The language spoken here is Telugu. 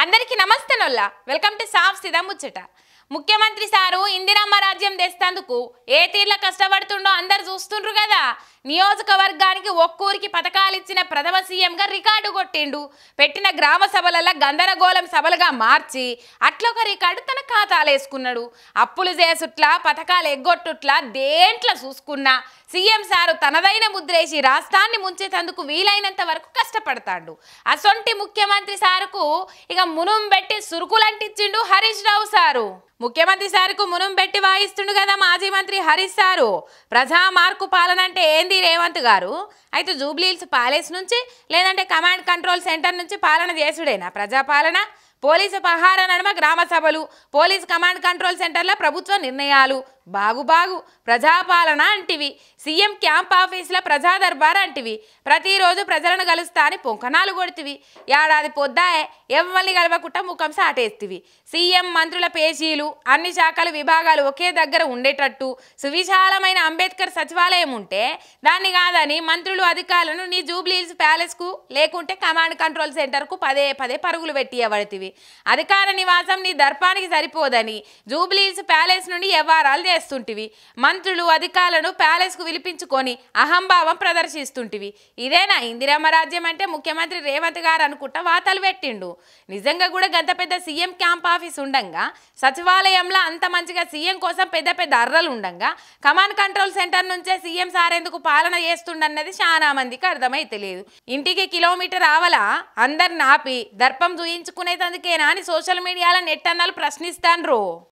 అందరికీ నమస్తే నొల్లా వెల్కమ్ టు సాఫ్ సిదా ముచ్చట. ముఖ్యమంత్రి సారు ఇందిరమ్మ రాజ్యం తెస్తందుకు ఏ తీర్ల కష్టపడుతుండో అందరు చూస్తుండ్రు కదా. నియోజకవర్గానికి ఒక్కూరికి పథకాలు ఇచ్చిన ప్రథమ సీఎంగా రికార్డు కొట్టిండు. పెట్టిన గ్రామ సభలలో గందరగోళం సభలుగా మార్చి అట్లొక రికార్డు తన ఖాతాలో వేసుకున్నాడు. అప్పులు చేసుట్లా పథకాలు ఎగ్గొట్టుట్లా దేంట్లో చూసుకున్నా సీఎం సారు తనదైన ముద్రేసి రాష్ట్రాన్ని ముంచేందుకు వీలైనంత వరకు కష్టపడతాడు. అసొంటి ముఖ్యమంత్రి సారుకు ఇక మునుం పెట్టి సురుకులంటిచ్చిండు హరీష్ రావు సారు. ముఖ్యమంత్రి సారుకు మునుం పెట్టి వాయిస్తుండు కదా మాజీ మంత్రి హరీష్ సారు. ప్రజా మార్కు పాలన అంటే ఏంది రేవంత్ గారు? అయితే జూబ్లీహిల్స్ ప్యాలెస్ నుంచి లేదంటే కమాండ్ కంట్రోల్ సెంటర్ నుంచి పాలన చేసుడేనా ప్రజాపాలన? పోలీసు పహార నడుమ గ్రామ సభలు, పోలీస్ కమాండ్ కంట్రోల్ సెంటర్ల ప్రభుత్వ నిర్ణయాలు, బాగు ప్రజాపాలన అంటివి. సీఎం క్యాంప్ ఆఫీసుల ప్రజా దర్బార్ అంటివి. ప్రతిరోజు ప్రజలను కలుస్తా అని పొంకనాలు కొడుతుంది. ఏడాది పొద్దాయే ఎవరిని కలవకుండా ముఖం సాటేస్తుంది. సీఎం మంత్రుల పేజీలు, అన్ని శాఖలు విభాగాలు ఒకే దగ్గర ఉండేటట్టు సువిశాలమైన అంబేద్కర్ సచివాలయం ఉంటే దాన్ని కాదని మంత్రులు అధికారులను నీ జూబ్లీహిల్స్ ప్యాలెస్కు లేకుంటే కమాండ్ కంట్రోల్ సెంటర్కు పదే పరుగులు పెట్టియబడుతుంది. అధికార నివాసం నీ దర్పానికి సరిపోదని జూబ్లీహిల్స్ ప్యాలెస్ నుండి వ్యవహారాలు చేస్తుంటివి. మంత్రులు అధికారులను ప్యాలెస్కు పిలిపించుకొని అహంభావం ప్రదర్శిస్తుంటివి. ఇదేనా ఇందిరమ్మ రాజ్యం అంటే? ముఖ్యమంత్రి రేవంత్ గారు అనుకుంటా వాతలు పెట్టిండు. నిజంగా కూడా గంత పెద్ద సీఎం క్యాంప్ ఆఫీస్ ఉండంగా, సచివాలయంలో అంత మంచిగా సీఎం కోసం పెద్ద అర్రలు ఉండంగా, కమాండ్ కంట్రోల్ సెంటర్ నుంచే సీఎం సార్ ఎందుకు పాలన చేస్తుండన్నది చాలా మందికి అర్థమైతే లేదు. ఇంటికి కిలోమీటర్ ఆవలా అందరిని ఆపి దర్పం చూయించుకునేందుకేనా అని సోషల్ మీడియాలో నెట్ అన్నాలు ప్రశ్నిస్తాండ్రు.